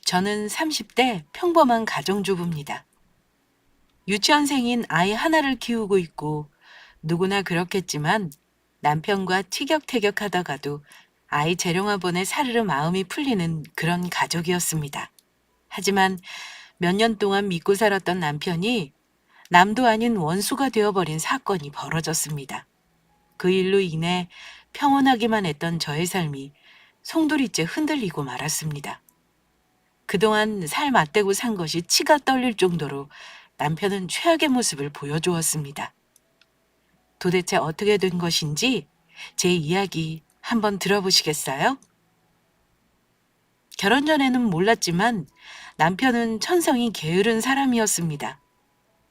저는 30대 평범한 가정주부입니다. 유치원생인 아이 하나를 키우고 있고 누구나 그렇겠지만 남편과 티격태격 하다가도 아이 재롱아본에 사르르 마음이 풀리는 그런 가족이었습니다. 하지만 몇 년 동안 믿고 살았던 남편이 남도 아닌 원수가 되어버린 사건이 벌어졌습니다. 그 일로 인해 평온하기만 했던 저의 삶이 송두리째 흔들리고 말았습니다. 그동안 살 맞대고 산 것이 치가 떨릴 정도로 남편은 최악의 모습을 보여주었습니다. 도대체 어떻게 된 것인지 제 이야기 한번 들어보시겠어요? 결혼 전에는 몰랐지만 남편은 천성이 게으른 사람이었습니다.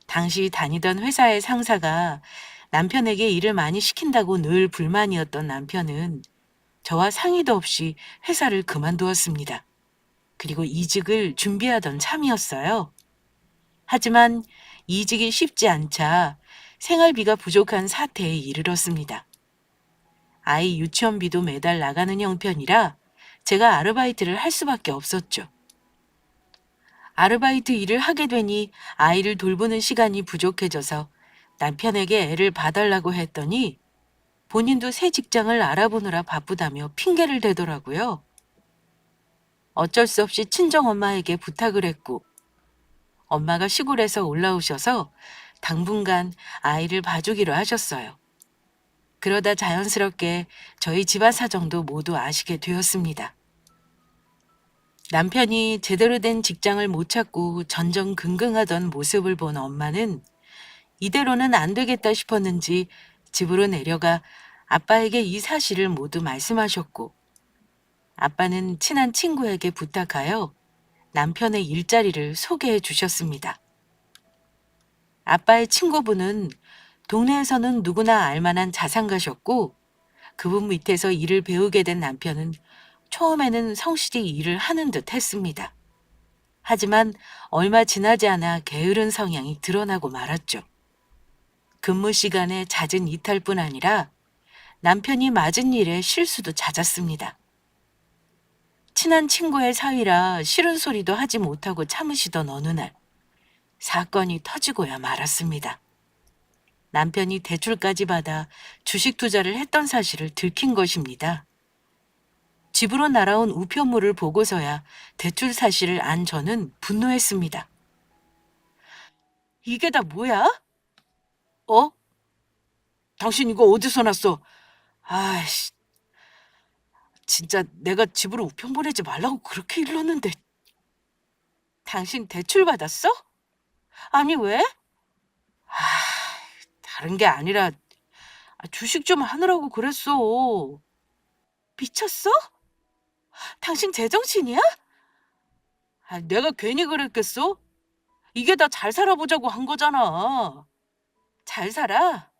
당시 다니던 회사의 상사가 남편에게 일을 많이 시킨다고 늘 불만이었던 남편은 저와 상의도 없이 회사를 그만두었습니다. 그리고 이직을 준비하던 참이었어요. 하지만 이직이 쉽지 않자 생활비가 부족한 사태에 이르렀습니다. 아이 유치원비도 매달 나가는 형편이라 제가 아르바이트를 할 수밖에 없었죠. 아르바이트 일을 하게 되니 아이를 돌보는 시간이 부족해져서 남편에게 애를 봐달라고 했더니 본인도 새 직장을 알아보느라 바쁘다며 핑계를 대더라고요. 어쩔 수 없이 친정엄마에게 부탁을 했고 엄마가 시골에서 올라오셔서 당분간 아이를 봐주기로 하셨어요. 그러다 자연스럽게 저희 집안 사정도 모두 아시게 되었습니다. 남편이 제대로 된 직장을 못 찾고 전전긍긍하던 모습을 본 엄마는 이대로는 안 되겠다 싶었는지 집으로 내려가 아빠에게 이 사실을 모두 말씀하셨고 아빠는 친한 친구에게 부탁하여 남편의 일자리를 소개해 주셨습니다. 아빠의 친구분은 동네에서는 누구나 알만한 자산가셨고 그분 밑에서 일을 배우게 된 남편은 처음에는 성실히 일을 하는 듯 했습니다. 하지만 얼마 지나지 않아 게으른 성향이 드러나고 말았죠. 근무 시간에 잦은 이탈뿐 아니라 남편이 맡은 일에 실수도 잦았습니다. 친한 친구의 사위라 싫은 소리도 하지 못하고 참으시던 어느 날 사건이 터지고야 말았습니다. 남편이 대출까지 받아 주식 투자를 했던 사실을 들킨 것입니다. 집으로 날아온 우편물을 보고서야 대출 사실을 안 저는 분노했습니다. 이게 다 뭐야? 어? 당신 이거 어디서 났어? 아이씨, 진짜 내가 집으로 우편 보내지 말라고 그렇게 일렀는데. 당신 대출 받았어? 아니 왜? 아, 다른 게 아니라 주식 좀 하느라고 그랬어. 미쳤어? 당신 제정신이야? 내가 괜히 그랬겠어? 이게 다 잘 살아보자고 한 거잖아. 잘 살아?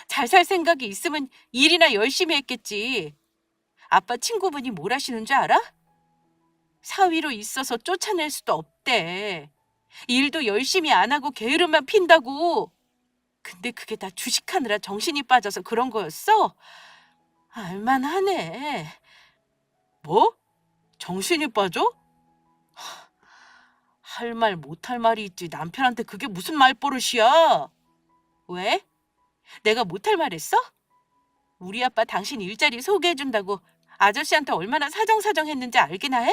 잘 살 생각이 있으면 일이나 열심히 했겠지. 아빠 친구분이 뭘 하시는 줄 알아? 사위로 있어서 쫓아낼 수도 없대. 일도 열심히 안 하고 게으름만 핀다고. 근데 그게 다 주식하느라 정신이 빠져서 그런 거였어? 알만하네. 뭐? 정신이 빠져? 할 말 못할 말이 있지. 남편한테 그게 무슨 말버릇이야? 왜? 내가 못할 말 했어? 우리 아빠 당신 일자리 소개해준다고 아저씨한테 얼마나 사정사정 했는지 알기나 해?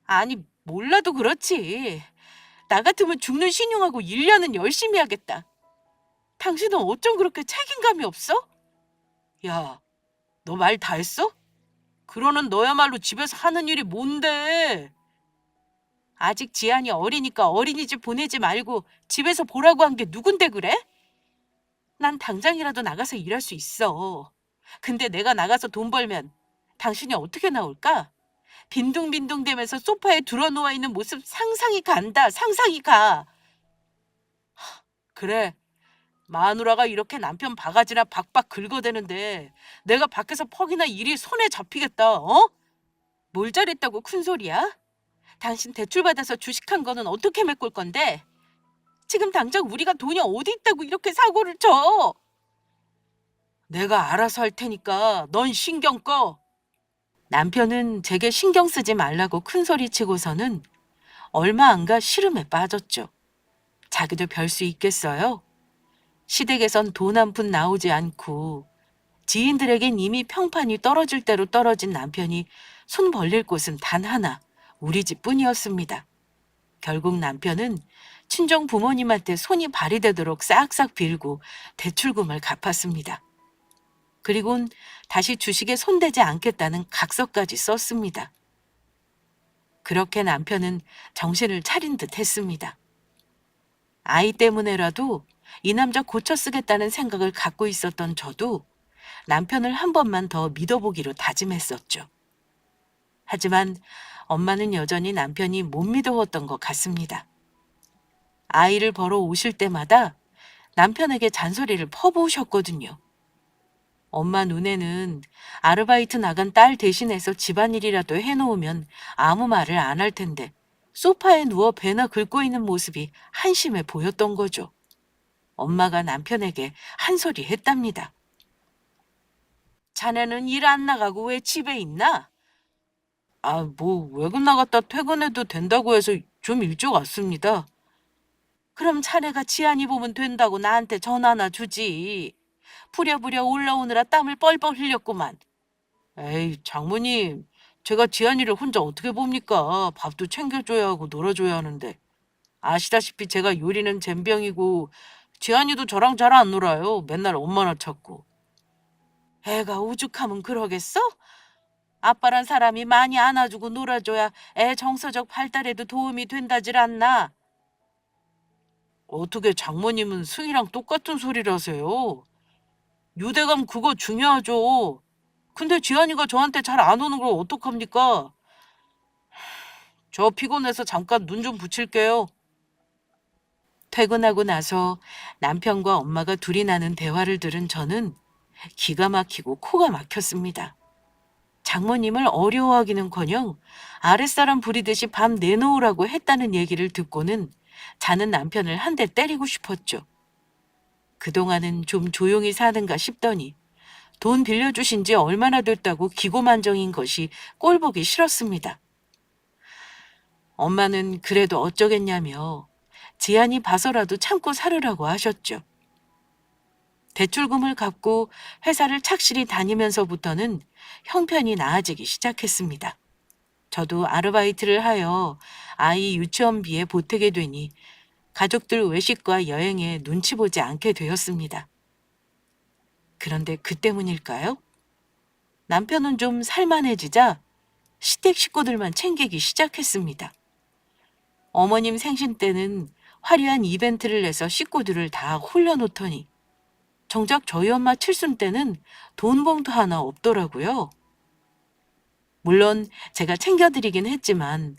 아니, 몰라도 그렇지. 나 같으면 죽는 신용하고 1년은 열심히 하겠다. 당신은 어쩜 그렇게 책임감이 없어? 야, 너 말 다 했어? 그러는 너야말로 집에서 하는 일이 뭔데? 아직 지안이 어리니까 어린이집 보내지 말고 집에서 보라고 한 게 누군데 그래? 난 당장이라도 나가서 일할 수 있어. 근데 내가 나가서 돈 벌면 당신이 어떻게 나올까? 빈둥빈둥대면서 소파에 드러누워 있는 모습 상상이 간다. 상상이 가. 그래. 마누라가 이렇게 남편 바가지나 박박 긁어대는데 내가 밖에서 퍽이나 일이 손에 잡히겠다. 어? 뭘 잘했다고 큰소리야? 당신 대출 받아서 주식한 거는 어떻게 메꿀 건데? 지금 당장 우리가 돈이 어디 있다고 이렇게 사고를 쳐? 내가 알아서 할 테니까 넌 신경 꺼. 남편은 제게 신경 쓰지 말라고 큰소리 치고서는 얼마 안 가 시름에 빠졌죠. 자기도 별 수 있겠어요? 시댁에선 돈 한 푼 나오지 않고 지인들에겐 이미 평판이 떨어질 대로 떨어진 남편이 손 벌릴 곳은 단 하나, 우리 집뿐이었습니다. 결국 남편은 친정 부모님한테 손이 발이 되도록 싹싹 빌고 대출금을 갚았습니다. 그리곤 다시 주식에 손대지 않겠다는 각서까지 썼습니다. 그렇게 남편은 정신을 차린 듯 했습니다. 아이 때문에라도 이 남자 고쳐 쓰겠다는 생각을 갖고 있었던 저도 남편을 한 번만 더 믿어보기로 다짐했었죠. 하지만 엄마는 여전히 남편이 못 믿어왔던 것 같습니다. 아이를 보러 오실 때마다 남편에게 잔소리를 퍼부으셨거든요. 엄마 눈에는 아르바이트 나간 딸 대신해서 집안일이라도 해놓으면 아무 말을 안 할 텐데 소파에 누워 배나 긁고 있는 모습이 한심해 보였던 거죠. 엄마가 남편에게 한 소리 했답니다. 자네는 일 안 나가고 왜 집에 있나? 아, 뭐 외국 나갔다 퇴근해도 된다고 해서 좀 일찍 왔습니다. 그럼 자네가 지안이 보면 된다고 나한테 전화나 주지. 부랴부랴 올라오느라 땀을 뻘뻘 흘렸구만. 에이, 장모님. 제가 지안이를 혼자 어떻게 봅니까? 밥도 챙겨줘야 하고 놀아줘야 하는데. 아시다시피 제가 요리는 젬병이고 지안이도 저랑 잘 안 놀아요. 맨날 엄마나 찾고. 애가 오죽하면 그러겠어? 아빠란 사람이 많이 안아주고 놀아줘야 애 정서적 발달에도 도움이 된다질 않나? 어떻게 장모님은 승이랑 똑같은 소리를 하세요? 유대감 그거 중요하죠. 근데 지안이가 저한테 잘 안 오는 걸 어떡합니까? 저 피곤해서 잠깐 눈 좀 붙일게요. 퇴근하고 나서 남편과 엄마가 둘이 나눈 대화를 들은 저는 기가 막히고 코가 막혔습니다. 장모님을 어려워하기는커녕 아랫사람 부리듯이 밤 내놓으라고 했다는 얘기를 듣고는 자는 남편을 한 대 때리고 싶었죠. 그동안은 좀 조용히 사는가 싶더니 돈 빌려주신 지 얼마나 됐다고 기고만정인 것이 꼴보기 싫었습니다. 엄마는 그래도 어쩌겠냐며 지안이 봐서라도 참고 살으라고 하셨죠. 대출금을 갚고 회사를 착실히 다니면서부터는 형편이 나아지기 시작했습니다. 저도 아르바이트를 하여 아이 유치원비에 보태게 되니 가족들 외식과 여행에 눈치 보지 않게 되었습니다. 그런데 그 때문일까요? 남편은 좀 살만해지자 시댁 식구들만 챙기기 시작했습니다. 어머님 생신 때는 화려한 이벤트를 내서 식구들을 다 홀려놓더니 정작 저희 엄마 칠순 때는 돈 봉투 하나 없더라고요. 물론 제가 챙겨드리긴 했지만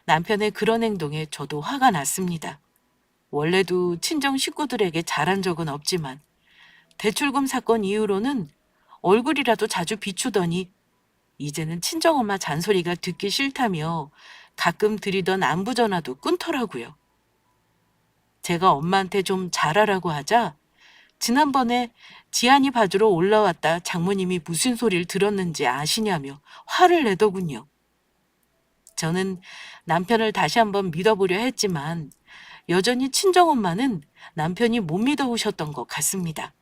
남편의 그런 행동에 저도 화가 났습니다. 원래도 친정 식구들에게 잘한 적은 없지만 대출금 사건 이후로는 얼굴이라도 자주 비추더니 이제는 친정엄마 잔소리가 듣기 싫다며 가끔 드리던 안부 전화도 끊더라고요. 제가 엄마한테 좀 잘하라고 하자 지난번에 지안이 봐주러 올라왔다 장모님이 무슨 소리를 들었는지 아시냐며 화를 내더군요. 저는 남편을 다시 한번 믿어보려 했지만 여전히 친정엄마는 남편이 못 믿어오셨던 것 같습니다.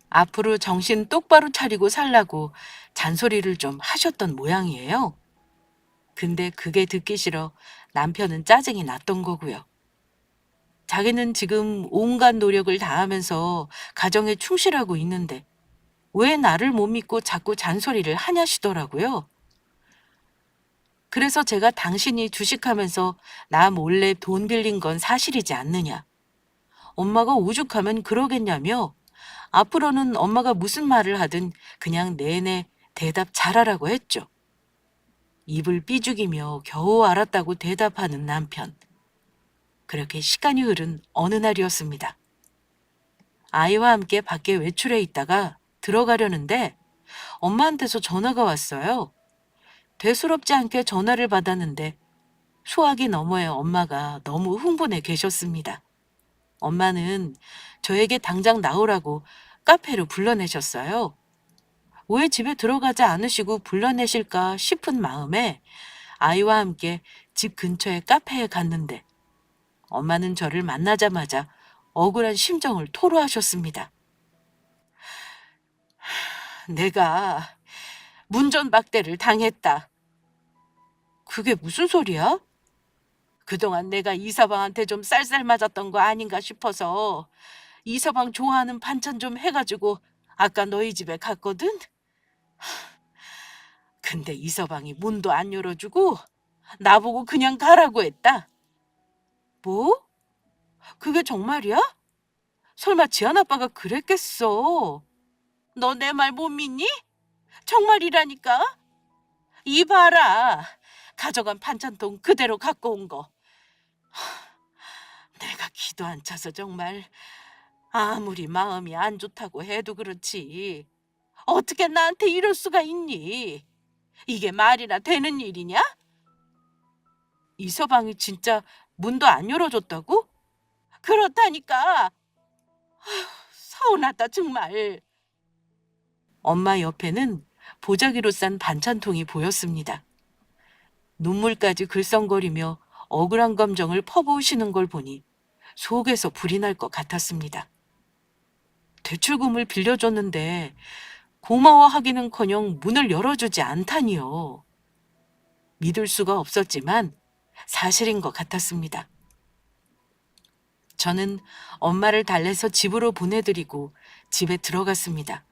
앞으로 정신 똑바로 차리고 살라고 잔소리를 좀 하셨던 모양이에요. 근데 그게 듣기 싫어 남편은 짜증이 났던 거고요. 자기는 지금 온갖 노력을 다하면서 가정에 충실하고 있는데 왜 나를 못 믿고 자꾸 잔소리를 하냐시더라고요. 그래서 제가 당신이 주식하면서 나 몰래 돈 빌린 건 사실이지 않느냐. 엄마가 오죽하면 그러겠냐며 앞으로는 엄마가 무슨 말을 하든 그냥 내내 대답 잘하라고 했죠. 입을 삐죽이며 겨우 알았다고 대답하는 남편. 그렇게 시간이 흐른 어느 날이었습니다. 아이와 함께 밖에 외출해 있다가 들어가려는데 엄마한테서 전화가 왔어요. 대수롭지 않게 전화를 받았는데 소화기 너머에 엄마가 너무 흥분해 계셨습니다. 엄마는 저에게 당장 나오라고 카페로 불러내셨어요. 왜 집에 들어가지 않으시고 불러내실까 싶은 마음에 아이와 함께 집 근처의 카페에 갔는데 엄마는 저를 만나자마자 억울한 심정을 토로하셨습니다. 내가 문전박대를 당했다. 그게 무슨 소리야? 그동안 내가 이서방한테 좀 쌀쌀 맞았던 거 아닌가 싶어서 이서방 좋아하는 반찬 좀 해가지고 아까 너희 집에 갔거든? 근데 이서방이 문도 안 열어주고 나보고 그냥 가라고 했다. 뭐? 그게 정말이야? 설마 지한 아빠가 그랬겠어? 너 내 말 못 믿니? 정말이라니까? 이봐라. 가져간 반찬통 그대로 갖고 온 거. 내가 기도 안 차서 정말 아무리 마음이 안 좋다고 해도 그렇지. 어떻게 나한테 이럴 수가 있니? 이게 말이나 되는 일이냐? 이서방이 진짜 문도 안 열어줬다고? 그렇다니까. 서운하다 정말. 엄마 옆에는 보자기로 싼 반찬통이 보였습니다. 눈물까지 글썽거리며 억울한 감정을 퍼부으시는 걸 보니 속에서 불이 날 것 같았습니다. 대출금을 빌려줬는데 고마워하기는커녕 문을 열어주지 않다니요. 믿을 수가 없었지만 사실인 것 같았습니다. 저는 엄마를 달래서 집으로 보내드리고 집에 들어갔습니다.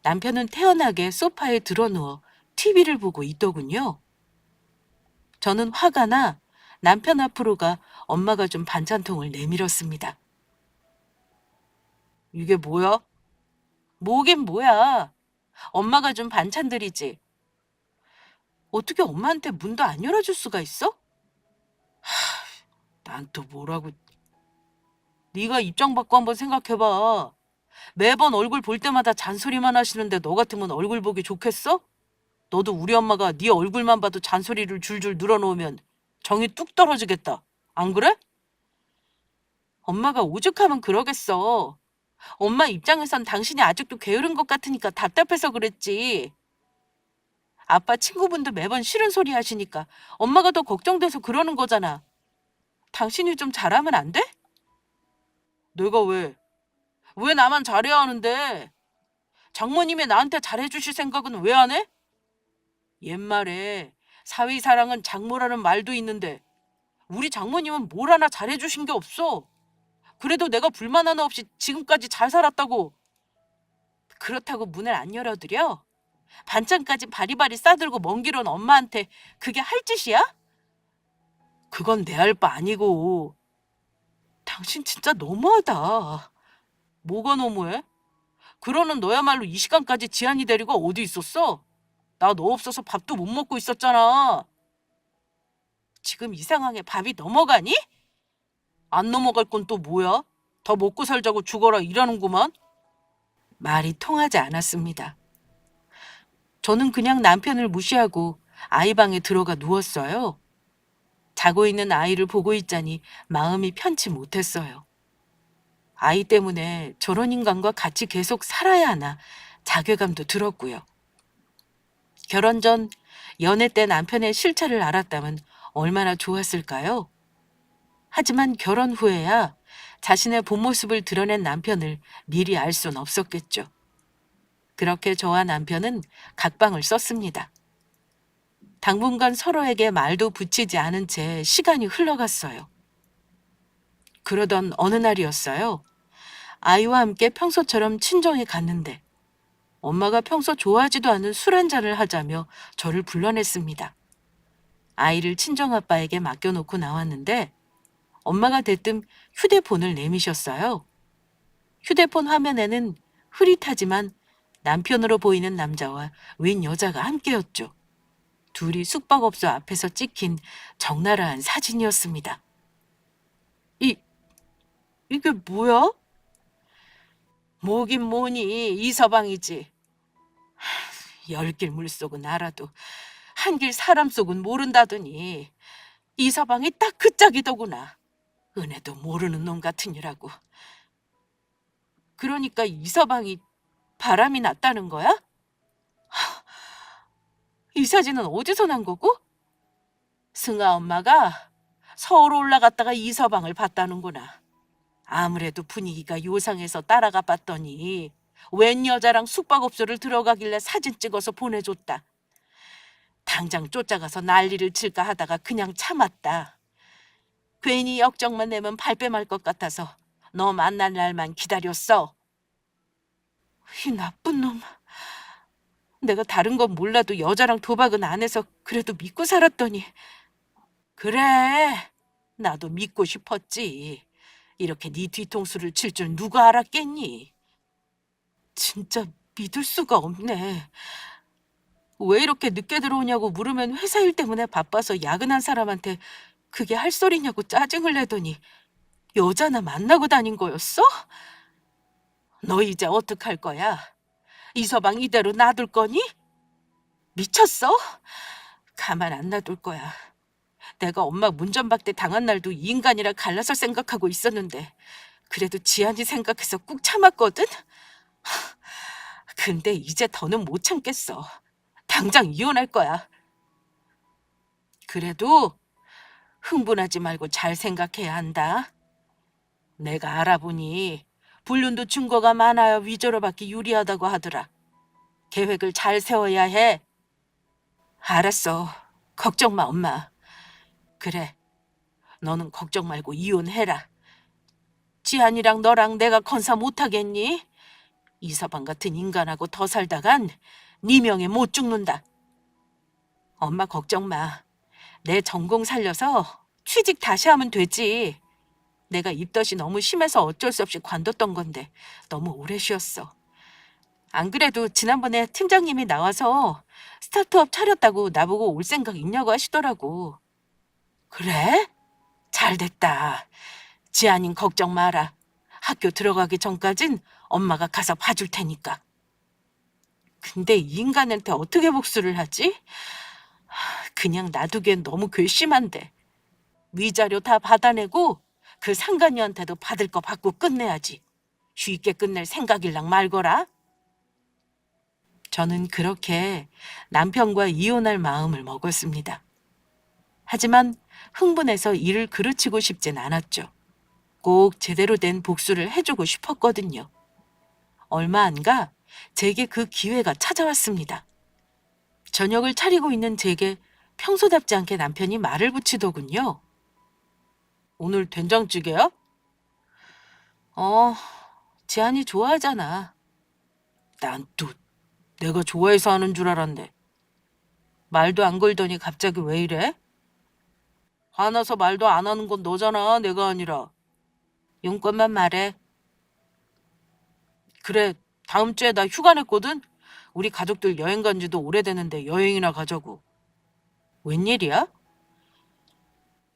남편은 태연하게 소파에 드러누워 TV를 보고 있더군요. 저는 화가 나 남편 앞으로 가 엄마가 준 반찬통을 내밀었습니다. 이게 뭐야? 뭐긴 뭐야. 엄마가 준 반찬들이지. 어떻게 엄마한테 문도 안 열어줄 수가 있어? 난 또 뭐라고. 네가 입장 바꿔 한번 생각해봐. 매번 얼굴 볼 때마다 잔소리만 하시는데 너 같으면 얼굴 보기 좋겠어? 너도 우리 엄마가 네 얼굴만 봐도 잔소리를 줄줄 늘어놓으면 정이 뚝 떨어지겠다. 안 그래? 엄마가 오죽하면 그러겠어. 엄마 입장에선 당신이 아직도 게으른 것 같으니까 답답해서 그랬지. 아빠 친구분도 매번 싫은 소리 하시니까 엄마가 더 걱정돼서 그러는 거잖아. 당신이 좀 잘하면 안 돼? 내가 왜? 왜 나만 잘해야 하는데? 장모님이 나한테 잘해주실 생각은 왜 안 해? 옛말에 사위사랑은 장모라는 말도 있는데 우리 장모님은 뭘 하나 잘해주신 게 없어. 그래도 내가 불만 하나 없이 지금까지 잘 살았다고. 그렇다고 문을 안 열어드려? 반찬까지 바리바리 싸들고 먼 길 온 엄마한테 그게 할 짓이야? 그건 내 할 바 아니고. 당신 진짜 너무하다. 뭐가 너무해? 그러는 너야말로 이 시간까지 지한이 데리고 어디 있었어? 나 너 없어서 밥도 못 먹고 있었잖아. 지금 이 상황에 밥이 넘어가니? 안 넘어갈 건 또 뭐야? 더 먹고 살자고 죽어라 일하는구만. 말이 통하지 않았습니다. 저는 그냥 남편을 무시하고 아이 방에 들어가 누웠어요. 자고 있는 아이를 보고 있자니 마음이 편치 못했어요. 아이 때문에 저런 인간과 같이 계속 살아야 하나 자괴감도 들었고요. 결혼 전 연애 때 남편의 실체를 알았다면 얼마나 좋았을까요? 하지만 결혼 후에야 자신의 본 모습을 드러낸 남편을 미리 알 순 없었겠죠. 그렇게 저와 남편은 각방을 썼습니다. 당분간 서로에게 말도 붙이지 않은 채 시간이 흘러갔어요. 그러던 어느 날이었어요. 아이와 함께 평소처럼 친정에 갔는데 엄마가 평소 좋아하지도 않은 술 한잔을 하자며 저를 불러냈습니다. 아이를 친정아빠에게 맡겨놓고 나왔는데 엄마가 대뜸 휴대폰을 내미셨어요. 휴대폰 화면에는 흐릿하지만 남편으로 보이는 남자와 웬 여자가 함께였죠. 둘이 숙박업소 앞에서 찍힌 적나라한 사진이었습니다. 이게 뭐야? 뭐긴 뭐니 이서방이지. 열길 물속은 알아도 한길 사람 속은 모른다더니 이서방이 딱 그 짝이더구나. 은혜도 모르는 놈 같으니라고. 그러니까 이서방이 바람이 났다는 거야? 이 사진은 어디서 난 거고? 승아 엄마가 서울 올라갔다가 이서방을 봤다는구나. 아무래도 분위기가 요상해서 따라가 봤더니 웬 여자랑 숙박업소를 들어가길래 사진 찍어서 보내줬다. 당장 쫓아가서 난리를 칠까 하다가 그냥 참았다. 괜히 역정만 내면 발뺌할 것 같아서 너 만날 날만 기다렸어. 이 나쁜 놈. 내가 다른 건 몰라도 여자랑 도박은 안 해서 그래도 믿고 살았더니. 그래, 나도 믿고 싶었지. 이렇게 네 뒤통수를 칠 줄 누가 알았겠니? 진짜 믿을 수가 없네. 왜 이렇게 늦게 들어오냐고 물으면 회사 일 때문에 바빠서 야근한 사람한테 그게 할 소리냐고 짜증을 내더니 여자나 만나고 다닌 거였어? 너 이제 어떡할 거야? 이서방 이대로 놔둘 거니? 미쳤어? 가만 안 놔둘 거야. 내가 엄마 문전박대 당한 날도 이 인간이라 갈라서 생각하고 있었는데 그래도 지안이 생각해서 꾹 참았거든? 근데 이제 더는 못 참겠어. 당장 이혼할 거야. 그래도 흥분하지 말고 잘 생각해야 한다. 내가 알아보니 불륜도 증거가 많아야 위조로 받기 유리하다고 하더라. 계획을 잘 세워야 해. 알았어. 걱정 마, 엄마. 그래, 너는 걱정 말고 이혼해라. 지한이랑 너랑 내가 건사 못하겠니? 이서방 같은 인간하고 더 살다간 네 명에 못 죽는다. 엄마 걱정 마. 내 전공 살려서 취직 다시 하면 되지. 내가 입덧이 너무 심해서 어쩔 수 없이 관뒀던 건데 너무 오래 쉬었어. 안 그래도 지난번에 팀장님이 나와서 스타트업 차렸다고 나보고 올 생각 있냐고 하시더라고. 그래? 잘 됐다. 지아님 걱정 마라. 학교 들어가기 전까진 엄마가 가서 봐줄 테니까. 근데 이 인간한테 어떻게 복수를 하지? 그냥 놔두기엔 너무 괘씸한데. 위자료 다 받아내고 그 상간녀한테도 받을 거 받고 끝내야지. 쉽게 끝낼 생각일랑 말거라. 저는 그렇게 남편과 이혼할 마음을 먹었습니다. 하지만 흥분해서 일을 그르치고 싶진 않았죠. 꼭 제대로 된 복수를 해주고 싶었거든요. 얼마 안 가 제게 그 기회가 찾아왔습니다. 저녁을 차리고 있는 제게 평소답지 않게 남편이 말을 붙이더군요. 오늘 된장찌개야? 어, 지안이 좋아하잖아. 난 또 내가 좋아해서 하는 줄 알았네. 말도 안 걸더니 갑자기 왜 이래? 화나서 말도 안 하는 건 너잖아, 내가 아니라. 용건만 말해. 그래, 다음 주에 나 휴가 냈거든? 우리 가족들 여행 간 지도 오래됐는데 여행이나 가자고. 웬일이야?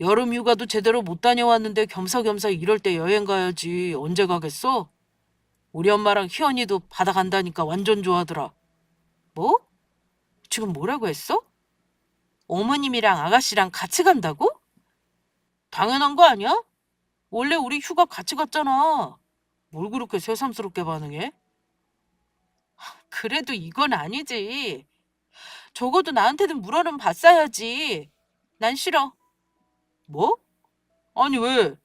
여름 휴가도 제대로 못 다녀왔는데 겸사겸사 이럴 때 여행 가야지. 언제 가겠어? 우리 엄마랑 희연이도 바다 간다니까 완전 좋아하더라. 뭐? 지금 뭐라고 했어? 어머님이랑 아가씨랑 같이 간다고? 당연한 거 아니야? 원래 우리 휴가 같이 갔잖아. 뭘 그렇게 새삼스럽게 반응해? 그래도 이건 아니지. 적어도 나한테는 물어는 봤어야지. 난 싫어. 뭐? 아니 왜?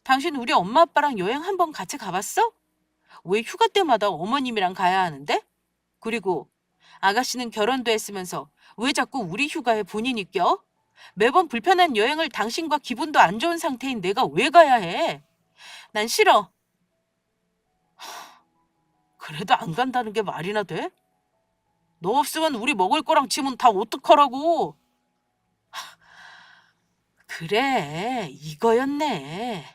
당신 우리 엄마 아빠랑 여행 한번 같이 가봤어? 왜 휴가 때마다 어머님이랑 가야 하는데? 그리고 아가씨는 결혼도 했으면서 왜 자꾸 우리 휴가에 본인이 껴? 매번 불편한 여행을 당신과 기분도 안 좋은 상태인 내가 왜 가야 해? 난 싫어. 그래도 안 간다는 게 말이나 돼? 너 없으면 우리 먹을 거랑 짐은 다 어떡하라고? 그래, 이거였네.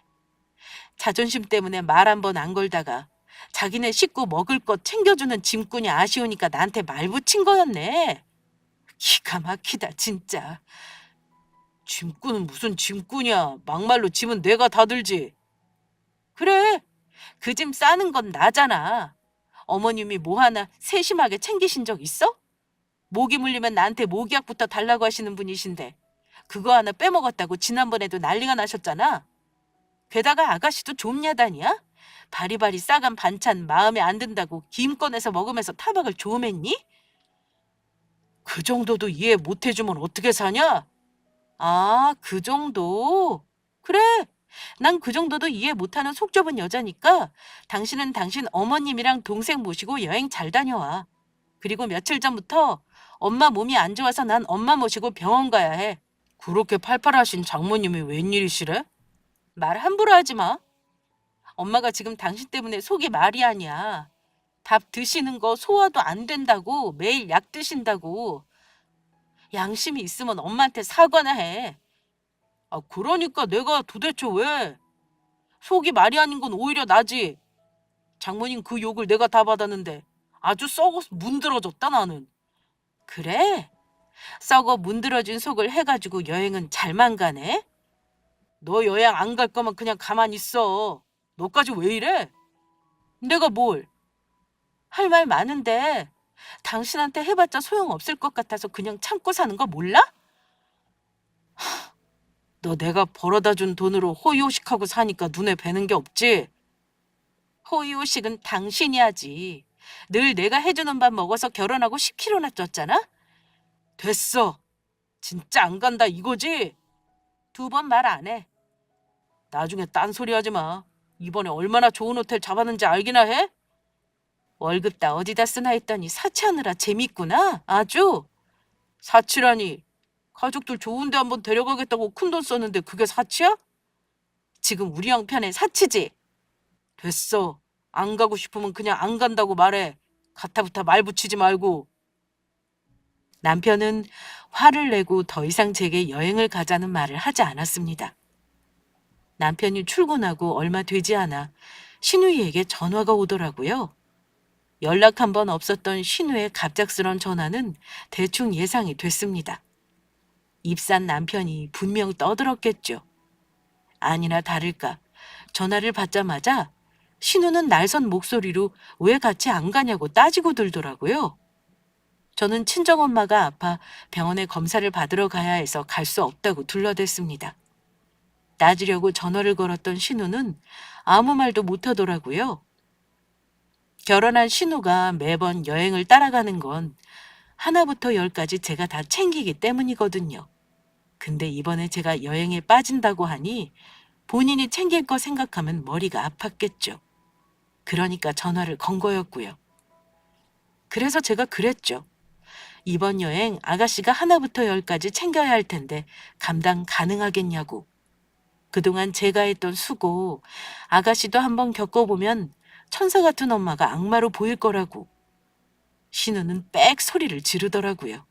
자존심 때문에 말 한 번 안 걸다가 자기네 식구 먹을 것 챙겨주는 짐꾼이 아쉬우니까 나한테 말 붙인 거였네. 기가 막히다, 진짜. 짐꾼은 무슨 짐꾼이야. 막말로 짐은 내가 다 들지. 그래, 그 짐 싸는 건 나잖아. 어머님이 뭐 하나 세심하게 챙기신 적 있어? 모기 물리면 나한테 모기약부터 달라고 하시는 분이신데 그거 하나 빼먹었다고 지난번에도 난리가 나셨잖아. 게다가 아가씨도 좀 야단이야? 바리바리 싸간 반찬 마음에 안 든다고 김 꺼내서 먹으면서 타박을 좀 했니? 그 정도도 이해 못 해주면 어떻게 사냐? 아, 그 정도? 그래. 난 그 정도도 이해 못하는 속 좁은 여자니까 당신은 당신 어머님이랑 동생 모시고 여행 잘 다녀와. 그리고 며칠 전부터 엄마 몸이 안 좋아서 난 엄마 모시고 병원 가야 해. 그렇게 팔팔하신 장모님이 웬일이시래? 말 함부로 하지 마. 엄마가 지금 당신 때문에 속이 말이 아니야. 밥 드시는 거 소화도 안 된다고 매일 약 드신다고. 양심이 있으면 엄마한테 사과나 해. 아, 그러니까 내가 도대체 왜? 속이 말이 아닌 건 오히려 나지. 장모님 그 욕을 내가 다 받았는데 아주 썩어 문드러졌다 나는. 그래? 썩어 문드러진 속을 해가지고 여행은 잘만 가네? 너 여행 안 갈 거면 그냥 가만히 있어. 너까지 왜 이래? 내가 뭘? 할 말 많은데 당신한테 해봤자 소용없을 것 같아서 그냥 참고 사는 거 몰라? 너 내가 벌어다 준 돈으로 호의호식하고 사니까 눈에 뵈는 게 없지? 호의호식은 당신이 하지. 늘 내가 해주는 밥 먹어서 결혼하고 10kg나 쪘잖아? 됐어. 진짜 안 간다 이거지? 2번 말 안 해. 나중에 딴소리 하지 마. 이번에 얼마나 좋은 호텔 잡았는지 알기나 해? 월급 다 어디다 쓰나 했더니 사치하느라 재밌구나. 아주. 사치라니. 가족들 좋은 데 한번 데려가겠다고 큰돈 썼는데 그게 사치야? 지금 우리 형편에 사치지? 됐어. 안 가고 싶으면 그냥 안 간다고 말해. 가타부타 말 붙이지 말고. 남편은 화를 내고 더 이상 제게 여행을 가자는 말을 하지 않았습니다. 남편이 출근하고 얼마 되지 않아 신우이에게 전화가 오더라고요. 연락 한 번 없었던 신우의 갑작스런 전화는 대충 예상이 됐습니다. 입산 남편이 분명 떠들었겠죠. 아니나 다를까 전화를 받자마자 신우는 날선 목소리로 왜 같이 안 가냐고 따지고 들더라고요. 저는 친정엄마가 아파 병원에 검사를 받으러 가야 해서 갈 수 없다고 둘러댔습니다. 따지려고 전화를 걸었던 신우는 아무 말도 못하더라고요. 결혼한 신우가 매번 여행을 따라가는 건 하나부터 열까지 제가 다 챙기기 때문이거든요. 근데 이번에 제가 여행에 빠진다고 하니 본인이 챙길 거 생각하면 머리가 아팠겠죠. 그러니까 전화를 건 거였고요. 그래서 제가 그랬죠. 이번 여행 아가씨가 하나부터 열까지 챙겨야 할 텐데 감당 가능하겠냐고. 그동안 제가 했던 수고 아가씨도 한번 겪어보면 천사 같은 엄마가 악마로 보일 거라고. 신우는 빽 소리를 지르더라고요.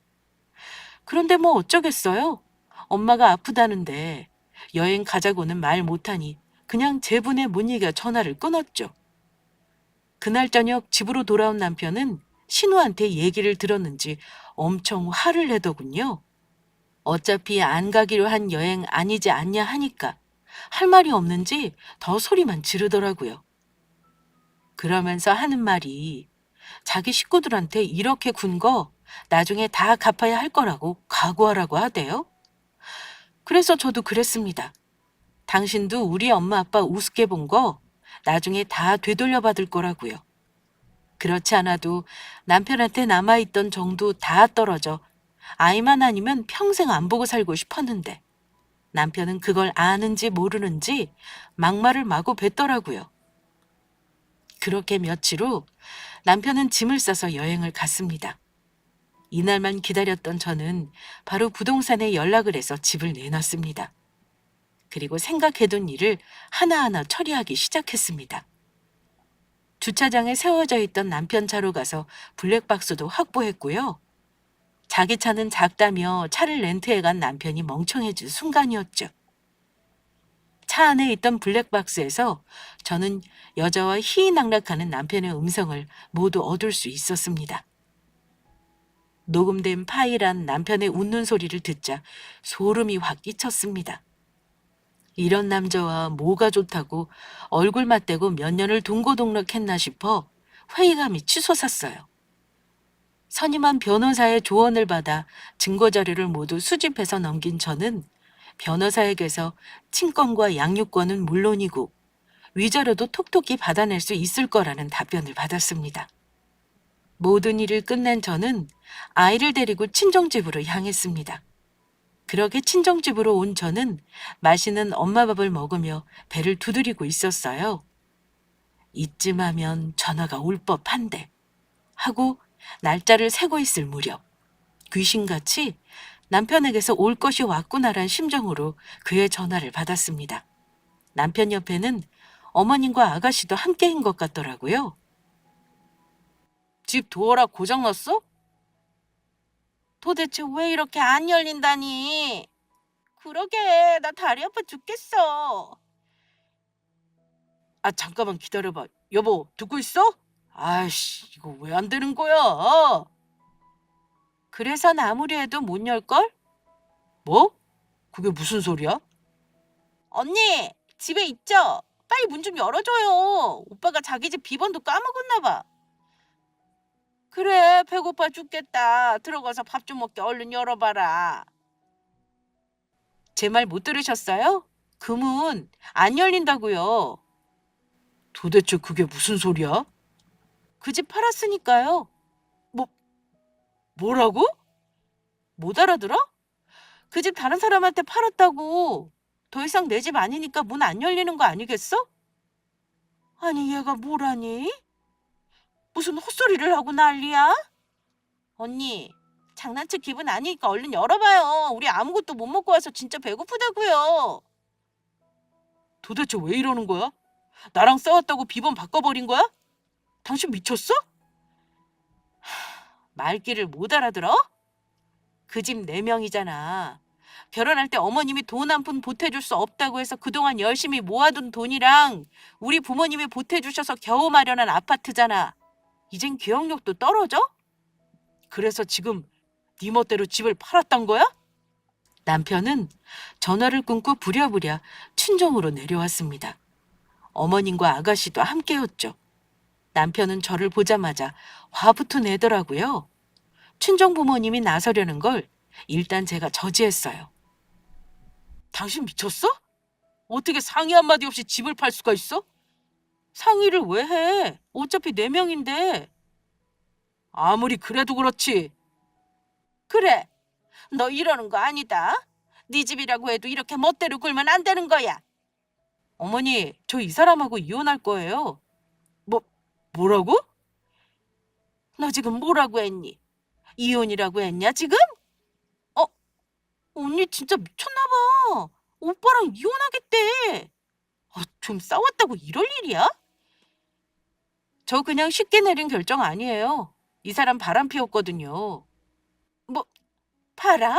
그런데 뭐 어쩌겠어요. 엄마가 아프다는데 여행 가자고는 말 못하니 그냥 제 분에 못 이겨 전화를 끊었죠. 그날 저녁 집으로 돌아온 남편은 신우한테 얘기를 들었는지 엄청 화를 내더군요. 어차피 안 가기로 한 여행 아니지 않냐 하니까 할 말이 없는지 더 소리만 지르더라고요. 그러면서 하는 말이 자기 식구들한테 이렇게 군 거 나중에 다 갚아야 할 거라고 각오하라고 하대요. 그래서 저도 그랬습니다. 당신도 우리 엄마 아빠 우습게 본 거 나중에 다 되돌려 받을 거라고요. 그렇지 않아도 남편한테 남아있던 정도 다 떨어져 아이만 아니면 평생 안 보고 살고 싶었는데 남편은 그걸 아는지 모르는지 막말을 마구 뱉더라고요. 그렇게 며칠 후 남편은 짐을 싸서 여행을 갔습니다. 이날만 기다렸던 저는 바로 부동산에 연락을 해서 집을 내놨습니다. 그리고 생각해둔 일을 하나하나 처리하기 시작했습니다. 주차장에 세워져 있던 남편 차로 가서 블랙박스도 확보했고요. 자기 차는 작다며 차를 렌트해 간 남편이 멍청해진 순간이었죠. 차 안에 있던 블랙박스에서 저는 여자와 희희낙락하는 남편의 음성을 모두 얻을 수 있었습니다. 녹음된 파일한 남편의 웃는 소리를 듣자 소름이 확 끼쳤습니다. 이런 남자와 뭐가 좋다고 얼굴 맞대고 몇 년을 동고동락했나 싶어 회의감이 치솟았어요. 선임한 변호사의 조언을 받아 증거자료를 모두 수집해서 넘긴 저는 변호사에게서 친권과 양육권은 물론이고 위자료도 톡톡히 받아낼 수 있을 거라는 답변을 받았습니다. 모든 일을 끝낸 저는 아이를 데리고 친정집으로 향했습니다. 그렇게 친정집으로 온 저는 맛있는 엄마 밥을 먹으며 배를 두드리고 있었어요. 이쯤 하면 전화가 올 법한데 하고 날짜를 세고 있을 무렵 귀신같이 남편에게서 올 것이 왔구나란 심정으로 그의 전화를 받았습니다. 남편 옆에는 어머님과 아가씨도 함께인 것 같더라고요. 집 도어락 고장났어? 도대체 왜 이렇게 안 열린다니? 그러게, 나 다리 아파 죽겠어. 아, 잠깐만 기다려봐. 여보, 듣고 있어? 아이씨, 이거 왜 안 되는 거야? 그래서 아무리 해도 못 열걸? 뭐? 그게 무슨 소리야? 언니, 집에 있죠? 빨리 문 좀 열어줘요. 오빠가 자기 집 비번도 까먹었나 봐. 그래, 배고파 죽겠다. 들어가서 밥 좀 먹게 얼른 열어봐라. 제 말 못 들으셨어요? 그 문 안 열린다고요. 도대체 그게 무슨 소리야? 그 집 팔았으니까요. 뭐, 뭐라고? 못 알아들어? 그 집 다른 사람한테 팔았다고. 더 이상 내 집 아니니까 문 안 열리는 거 아니겠어? 아니, 얘가 뭐라니? 무슨 헛소리를 하고 난리야? 언니, 장난칠 기분 아니니까 얼른 열어봐요. 우리 아무것도 못 먹고 와서 진짜 배고프다고요. 도대체 왜 이러는 거야? 나랑 싸웠다고 비번 바꿔버린 거야? 당신 미쳤어? 말귀를 못 알아들어? 그 집 4명이잖아. 결혼할 때 어머님이 돈 한 푼 보태줄 수 없다고 해서 그동안 열심히 모아둔 돈이랑 우리 부모님이 보태주셔서 겨우 마련한 아파트잖아. 이젠 기억력도 떨어져? 그래서 지금 네 멋대로 집을 팔았단 거야? 남편은 전화를 끊고 부랴부랴 친정으로 내려왔습니다. 어머님과 아가씨도 함께였죠. 남편은 저를 보자마자 화부터 내더라고요. 친정 부모님이 나서려는 걸 일단 제가 저지했어요. 당신 미쳤어? 어떻게 상의 한마디 없이 집을 팔 수가 있어? 상의를 왜 해? 어차피 4명인데. 아무리 그래도 그렇지. 그래, 너 이러는 거 아니다. 네 집이라고 해도 이렇게 멋대로 굴면 안 되는 거야. 어머니, 저 이 사람하고 이혼할 거예요. 뭐, 뭐라고? 너 지금 뭐라고 했니? 이혼이라고 했냐, 지금? 어, 언니 진짜 미쳤나 봐. 오빠랑 이혼하겠대. 좀 싸웠다고 이럴 일이야? 저 그냥 쉽게 내린 결정 아니에요. 이 사람 바람 피웠거든요. 뭐, 바람?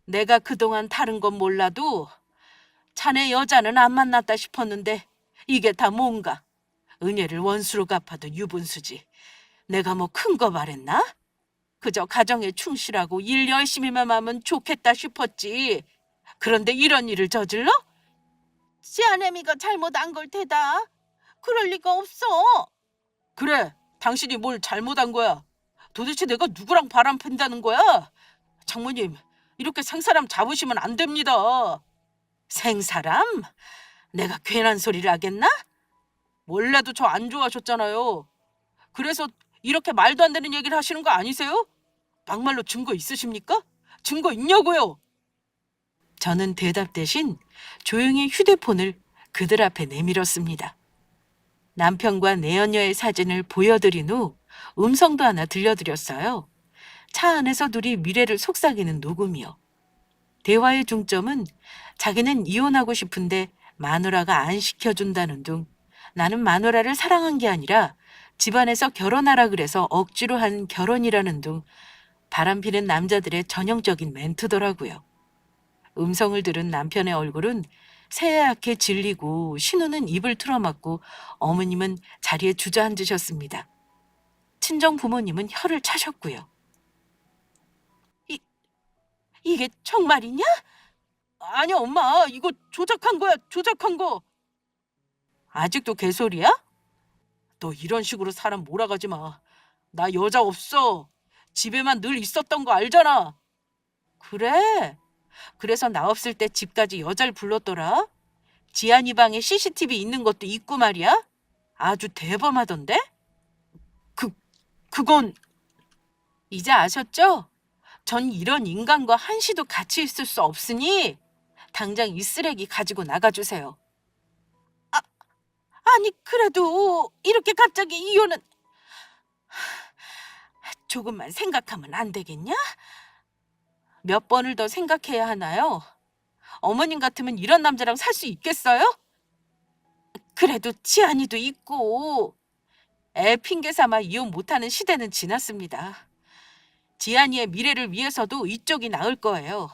내가 그동안 다른 건 몰라도 자네 여자는 안 만났다 싶었는데 이게 다 뭔가. 은혜를 원수로 갚아도 유분수지. 내가 뭐 큰 거 바랬나? 그저 가정에 충실하고 일 열심히만 하면 좋겠다 싶었지. 그런데 이런 일을 저질러? 지 아내미가 잘못한 걸 테다. 그럴 리가 없어. 그래, 당신이 뭘 잘못한 거야? 도대체 내가 누구랑 바람 핀다는 거야? 장모님, 이렇게 생사람 잡으시면 안 됩니다. 생사람? 내가 괜한 소리를 하겠나? 원래도 저 안 좋아하셨잖아요. 그래서 이렇게 말도 안 되는 얘기를 하시는 거 아니세요? 막말로 증거 있으십니까? 증거 있냐고요? 저는 대답 대신 조용히 휴대폰을 그들 앞에 내밀었습니다. 남편과 내연녀의 사진을 보여드린 후 음성도 하나 들려드렸어요. 차 안에서 둘이 미래를 속삭이는 녹음이요. 대화의 중점은 자기는 이혼하고 싶은데 마누라가 안 시켜준다는 둥, 나는 마누라를 사랑한 게 아니라 집안에서 결혼하라 그래서 억지로 한 결혼이라는 둥, 바람피는 남자들의 전형적인 멘트더라고요. 음성을 들은 남편의 얼굴은 새하얗게 질리고 신우는 입을 틀어막고 어머님은 자리에 주저앉으셨습니다. 친정 부모님은 혀를 차셨고요. 이게 정말이냐? 아니야, 엄마. 이거 조작한 거야, 조작한 거. 아직도 개소리야? 너 이런 식으로 사람 몰아가지 마. 나 여자 없어. 집에만 늘 있었던 거 알잖아. 그래? 그래서 나 없을 때 집까지 여자를 불렀더라? 지한이 방에 CCTV 있는 것도 있고 말이야? 아주 대범하던데? 그, 그건 이제 아셨죠? 전 이런 인간과 한시도 같이 있을 수 없으니 당장 이 쓰레기 가지고 나가주세요. 아, 아니 그래도 이렇게 갑자기 이혼은 조금만 생각하면 안 되겠냐? 몇 번을 더 생각해야 하나요? 어머님 같으면 이런 남자랑 살 수 있겠어요? 그래도 지안이도 있고 애 핑계 삼아 이혼 못하는 시대는 지났습니다. 지안이의 미래를 위해서도 이쪽이 나을 거예요.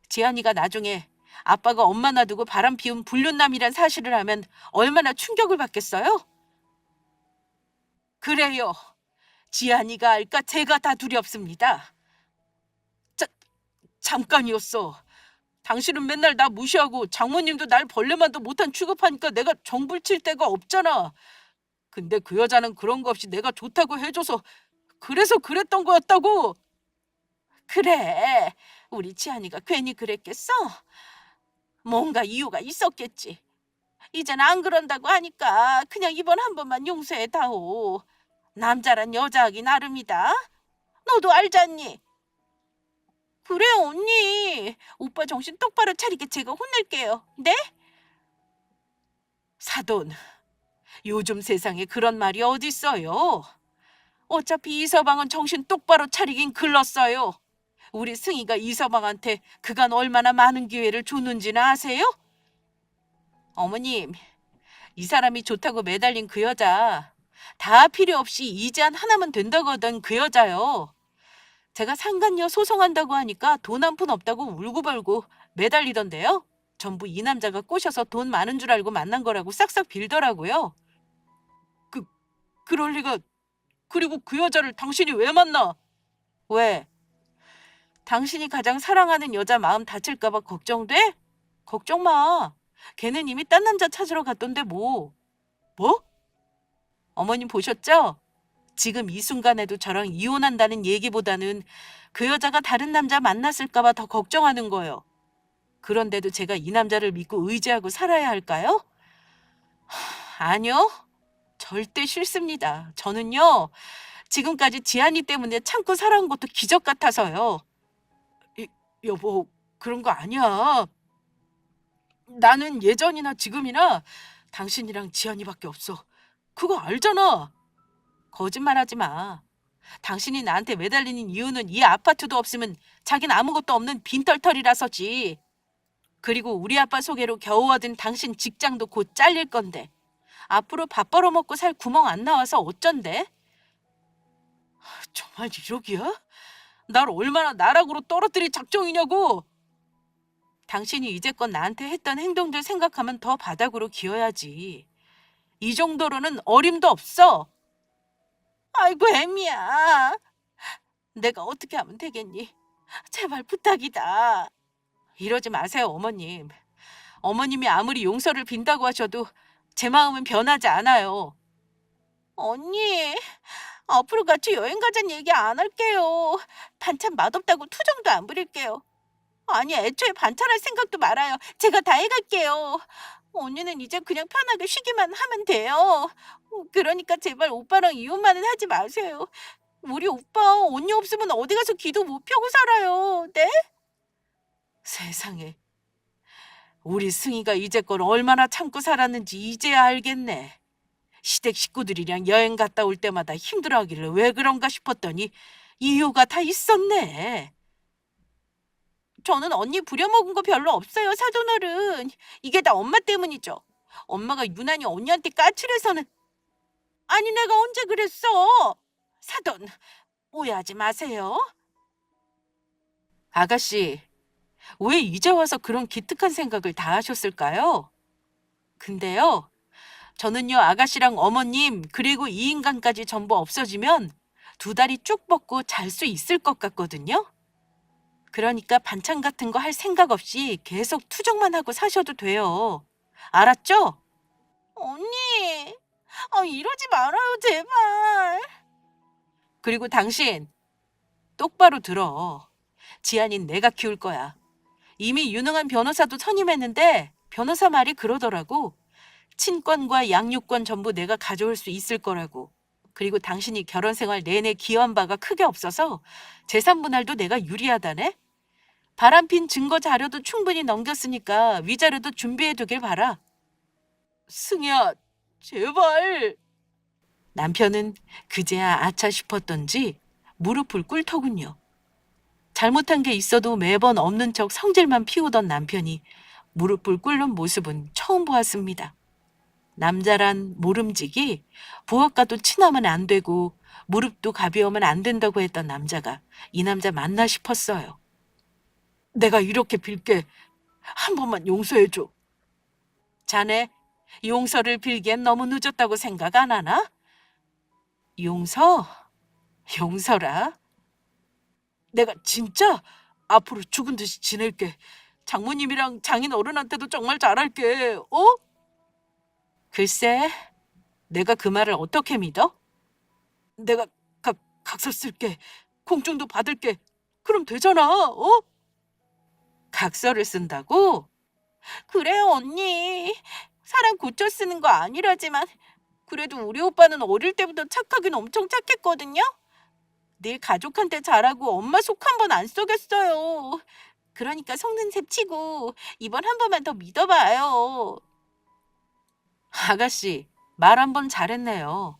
지안이가 나중에 아빠가 엄마 놔두고 바람 피운 불륜남이란 사실을 하면 얼마나 충격을 받겠어요? 그래요. 지안이가 알까 제가 다 두렵습니다. 자, 잠깐이었어. 당신은 맨날 나 무시하고 장모님도 날 벌레만도 못한 취급하니까 내가 정불 칠 데가 없잖아. 근데 그 여자는 그런 거 없이 내가 좋다고 해줘서 그래서 그랬던 거였다고. 그래, 우리 지안이가 괜히 그랬겠어? 뭔가 이유가 있었겠지. 이젠 안 그런다고 하니까 그냥 이번 한 번만 용서해다오. 남자란 여자하기 나름이다. 너도 알잖니? 그래 언니. 오빠 정신 똑바로 차리게 제가 혼낼게요. 네? 사돈, 요즘 세상에 그런 말이 어딨어요. 어차피 이서방은 정신 똑바로 차리긴 글렀어요. 우리 승희가 이서방한테 그간 얼마나 많은 기회를 줬는지는 아세요? 어머님, 이 사람이 좋다고 매달린 그 여자 다 필요 없이 이제 하나면 된다고 하던 그 여자요. 제가 상간녀 소송한다고 하니까 돈 한 푼 없다고 울고벌고 매달리던데요. 전부 이 남자가 꼬셔서 돈 많은 줄 알고 만난 거라고 싹싹 빌더라고요. 그, 그럴 리가. 그리고 그 여자를 당신이 왜 만나? 왜? 당신이 가장 사랑하는 여자 마음 다칠까 봐 걱정돼? 걱정 마. 걔는 이미 딴 남자 찾으러 갔던데 뭐. 뭐? 어머님 보셨죠? 지금 이 순간에도 저랑 이혼한다는 얘기보다는 그 여자가 다른 남자 만났을까 봐 더 걱정하는 거예요. 그런데도 제가 이 남자를 믿고 의지하고 살아야 할까요? 아니요. 절대 싫습니다. 저는요, 지금까지 지안이 때문에 참고 살아온 것도 기적 같아서요. 여보, 그런 거 아니야. 나는 예전이나 지금이나 당신이랑 지안이밖에 없어. 그거 알잖아. 거짓말하지 마. 당신이 나한테 매달리는 이유는 이 아파트도 없으면 자긴 아무것도 없는 빈털털이라서지. 그리고 우리 아빠 소개로 겨우 얻은 당신 직장도 곧 잘릴 건데 앞으로 밥 벌어먹고 살 구멍 안 나와서 어쩐데? 정말 1억이야? 날 얼마나 나락으로 떨어뜨릴 작정이냐고. 당신이 이제껏 나한테 했던 행동들 생각하면 더 바닥으로 기어야지. 이 정도로는 어림도 없어. 아이고 애미야. 내가 어떻게 하면 되겠니? 제발 부탁이다. 이러지 마세요 어머님. 어머님이 아무리 용서를 빈다고 하셔도 제 마음은 변하지 않아요. 언니, 앞으로 같이 여행 가자는 얘기 안 할게요. 반찬 맛없다고 투정도 안 부릴게요. 아니, 애초에 반찬할 생각도 말아요. 제가 다 해갈게요. 언니는 이제 그냥 편하게 쉬기만 하면 돼요. 그러니까 제발 오빠랑 이혼만은 하지 마세요. 우리 오빠 언니 없으면 어디 가서 기도 못 펴고 살아요. 네? 세상에. 우리 승희가 이제껏 얼마나 참고 살았는지 이제야 알겠네. 시댁 식구들이랑 여행 갔다 올 때마다 힘들어하길래 왜 그런가 싶었더니 이유가 다 있었네. 저는 언니 부려먹은 거 별로 없어요, 사돈어른. 이게 다 엄마 때문이죠. 엄마가 유난히 언니한테 까칠해서는. 아니 내가 언제 그랬어? 사돈, 오해하지 마세요. 아가씨, 왜 이제 와서 그런 기특한 생각을 다 하셨을까요? 근데요, 저는요 아가씨랑 어머님 그리고 이 인간까지 전부 없어지면 2다리 쭉 뻗고 잘 수 있을 것 같거든요. 그러니까 반찬 같은 거 할 생각 없이 계속 투정만 하고 사셔도 돼요. 알았죠? 언니, 이러지 말아요, 제발. 그리고 당신, 똑바로 들어. 지안인 내가 키울 거야. 이미 유능한 변호사도 선임했는데 변호사 말이 그러더라고. 친권과 양육권 전부 내가 가져올 수 있을 거라고. 그리고 당신이 결혼 생활 내내 기여한 바가 크게 없어서 재산 분할도 내가 유리하다네? 바람핀 증거 자료도 충분히 넘겼으니까 위자료도 준비해 두길 바라. 승희야, 제발. 남편은 그제야 아차 싶었던지 무릎을 꿇더군요. 잘못한 게 있어도 매번 없는 척 성질만 피우던 남편이 무릎을 꿇는 모습은 처음 보았습니다. 남자란 모름지기 부엌과도 친하면 안 되고 무릎도 가벼우면 안 된다고 했던 남자가 이 남자 맞나 싶었어요. 내가 이렇게 빌게 한 번만 용서해줘. 자네 용서를 빌기엔 너무 늦었다고 생각 안 하나? 용서? 용서라? 내가 진짜 앞으로 죽은 듯이 지낼게. 장모님이랑 장인 어른한테도 정말 잘할게. 어? 글쎄, 내가 그 말을 어떻게 믿어? 내가 각서 쓸게. 공증도 받을게. 그럼 되잖아. 어? 각서를 쓴다고? 그래요, 언니. 사람 고쳐 쓰는 거 아니라지만 그래도 우리 오빠는 어릴 때부터 착하긴 엄청 착했거든요. 늘 가족한테 잘하고 엄마 속 한 번 안 썩였어요. 그러니까 속는 셈 치고 이번 한 번만 더 믿어봐요. 아가씨, 말 한 번 잘했네요.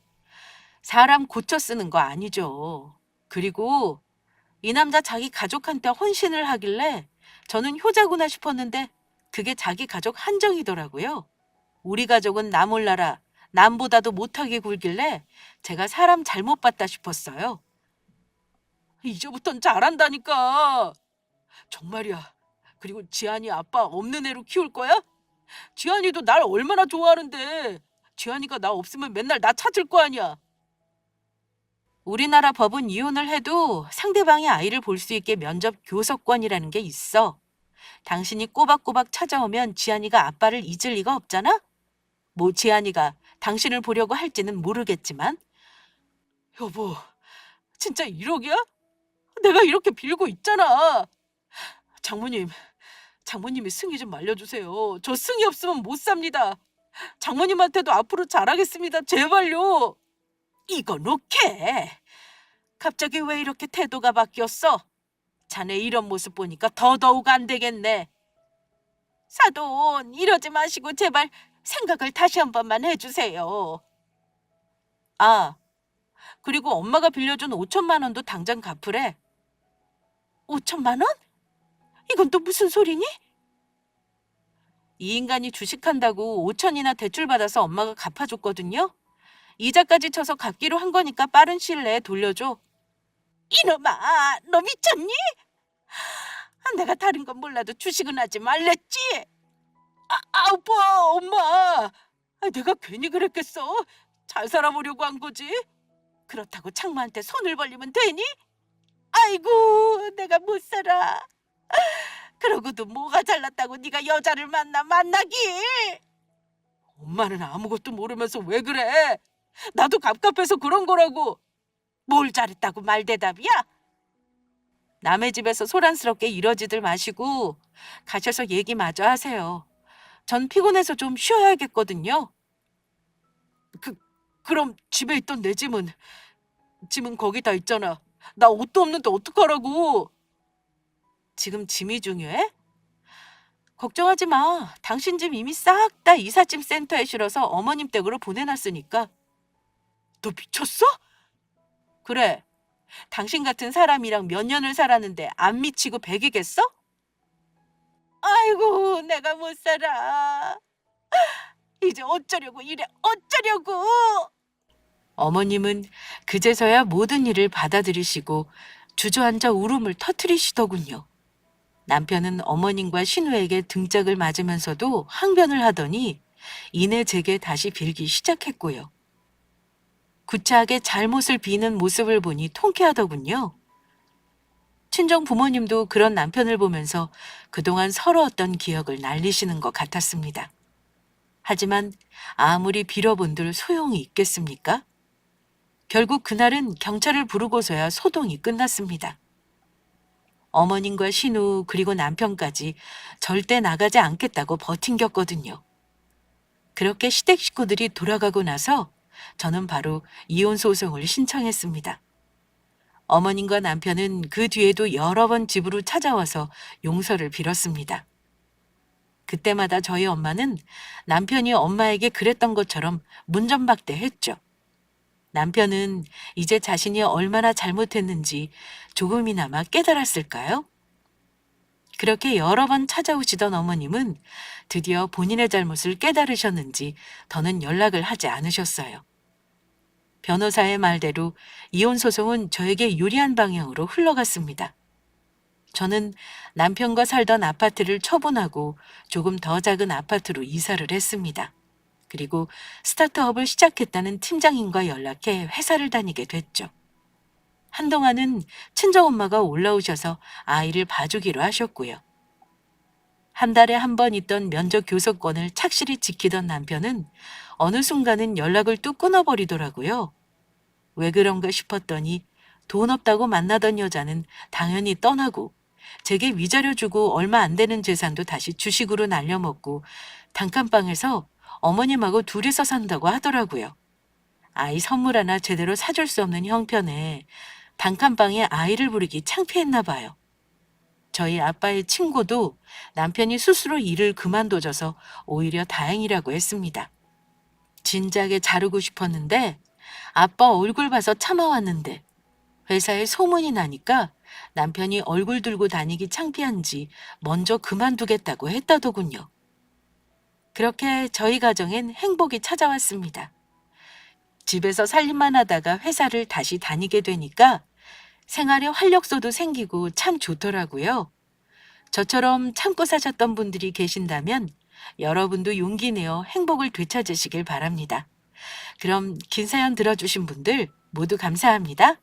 사람 고쳐 쓰는 거 아니죠. 그리고 이 남자 자기 가족한테 헌신을 하길래 저는 효자구나 싶었는데 그게 자기 가족 한정이더라고요. 우리 가족은 나 몰라라 남보다도 못하게 굴길래 제가 사람 잘못 봤다 싶었어요. 이제부턴 잘한다니까. 정말이야. 그리고 지한이 아빠 없는 애로 키울 거야? 지한이도 날 얼마나 좋아하는데. 지한이가 나 없으면 맨날 나 찾을 거 아니야. 우리나라 법은 이혼을 해도 상대방의 아이를 볼 수 있게 면접 교섭권이라는 게 있어. 당신이 꼬박꼬박 찾아오면 지한이가 아빠를 잊을 리가 없잖아? 뭐 지한이가 당신을 보려고 할지는 모르겠지만. 여보, 진짜 1억이야? 내가 이렇게 빌고 있잖아. 장모님, 장모님이 승희 좀 말려주세요. 저 승희 없으면 못 삽니다. 장모님한테도 앞으로 잘하겠습니다. 제발요. 이거 놓게. 갑자기 왜 이렇게 태도가 바뀌었어? 자네 이런 모습 보니까 더더욱 안 되겠네. 사돈, 이러지 마시고 제발 생각을 다시 한 번만 해주세요. 아, 그리고 엄마가 빌려준 5천만 원도 당장 갚으래. 5천만 원? 이건 또 무슨 소리니? 이 인간이 주식한다고 5천이나 대출받아서 엄마가 갚아줬거든요. 이자까지 쳐서 갚기로 한 거니까 빠른 시일 내에 돌려줘. 이놈아, 너 미쳤니? 내가 다른 건 몰라도 주식은 하지 말랬지? 아빠, 엄마. 내가 괜히 그랬겠어? 잘 살아보려고 한 거지? 그렇다고 장모한테 손을 벌리면 되니? 아이고, 내가 못 살아. 그러고도 뭐가 잘났다고 네가 여자를 만나길. 엄마는 아무것도 모르면서 왜 그래? 나도 갑갑해서 그런 거라고. 뭘 잘했다고 말대답이야? 남의 집에서 소란스럽게 이러지들 마시고 가셔서 얘기 마저 하세요. 전 피곤해서 좀 쉬어야겠거든요. 그럼 집에 있던 내 짐은 거기 다 있잖아. 나 옷도 없는데 어떡하라고. 지금 짐이 중요해? 걱정하지 마. 당신 짐 이미 싹 다 이삿짐 센터에 실어서 어머님 댁으로 보내놨으니까. 너 미쳤어? 그래. 당신 같은 사람이랑 몇 년을 살았는데 안 미치고 백이겠어? 아이고, 내가 못 살아. 이제 어쩌려고 이래, 어쩌려고. 어머님은 그제서야 모든 일을 받아들이시고 주저앉아 울음을 터뜨리시더군요. 남편은 어머님과 신우에게 등짝을 맞으면서도 항변을 하더니 이내 제게 다시 빌기 시작했고요. 구차하게 잘못을 비는 모습을 보니 통쾌하더군요. 친정 부모님도 그런 남편을 보면서 그동안 서러웠던 기억을 날리시는 것 같았습니다. 하지만 아무리 빌어본들 소용이 있겠습니까? 결국 그날은 경찰을 부르고서야 소동이 끝났습니다. 어머님과 신우 그리고 남편까지 절대 나가지 않겠다고 버팅겼거든요. 그렇게 시댁 식구들이 돌아가고 나서 저는 바로 이혼 소송을 신청했습니다. 어머님과 남편은 그 뒤에도 여러 번 집으로 찾아와서 용서를 빌었습니다. 그때마다 저희 엄마는 남편이 엄마에게 그랬던 것처럼 문전박대했죠. 남편은 이제 자신이 얼마나 잘못했는지 조금이나마 깨달았을까요? 그렇게 여러 번 찾아오시던 어머님은 드디어 본인의 잘못을 깨달으셨는지 더는 연락을 하지 않으셨어요. 변호사의 말대로 이혼 소송은 저에게 유리한 방향으로 흘러갔습니다. 저는 남편과 살던 아파트를 처분하고 조금 더 작은 아파트로 이사를 했습니다. 그리고 스타트업을 시작했다는 팀장님과 연락해 회사를 다니게 됐죠. 한동안은 친정엄마가 올라오셔서 아이를 봐주기로 하셨고요. 한 달에 한 번 있던 면접 교섭권을 착실히 지키던 남편은 어느 순간은 연락을 뚝 끊어버리더라고요. 왜 그런가 싶었더니 돈 없다고 만나던 여자는 당연히 떠나고 제게 위자료 주고 얼마 안 되는 재산도 다시 주식으로 날려먹고 단칸방에서 어머님하고 둘이서 산다고 하더라고요. 아이 선물 하나 제대로 사줄 수 없는 형편에 단칸방에 아이를 부리기 창피했나 봐요. 저희 아빠의 친구도 남편이 스스로 일을 그만둬줘서 오히려 다행이라고 했습니다. 진작에 자르고 싶었는데 아빠 얼굴 봐서 참아왔는데 회사에 소문이 나니까 남편이 얼굴 들고 다니기 창피한지 먼저 그만두겠다고 했다더군요. 그렇게 저희 가정엔 행복이 찾아왔습니다. 집에서 살림만 하다가 회사를 다시 다니게 되니까 생활에 활력소도 생기고 참 좋더라고요. 저처럼 참고 사셨던 분들이 계신다면 여러분도 용기 내어 행복을 되찾으시길 바랍니다. 그럼 긴 사연 들어주신 분들 모두 감사합니다.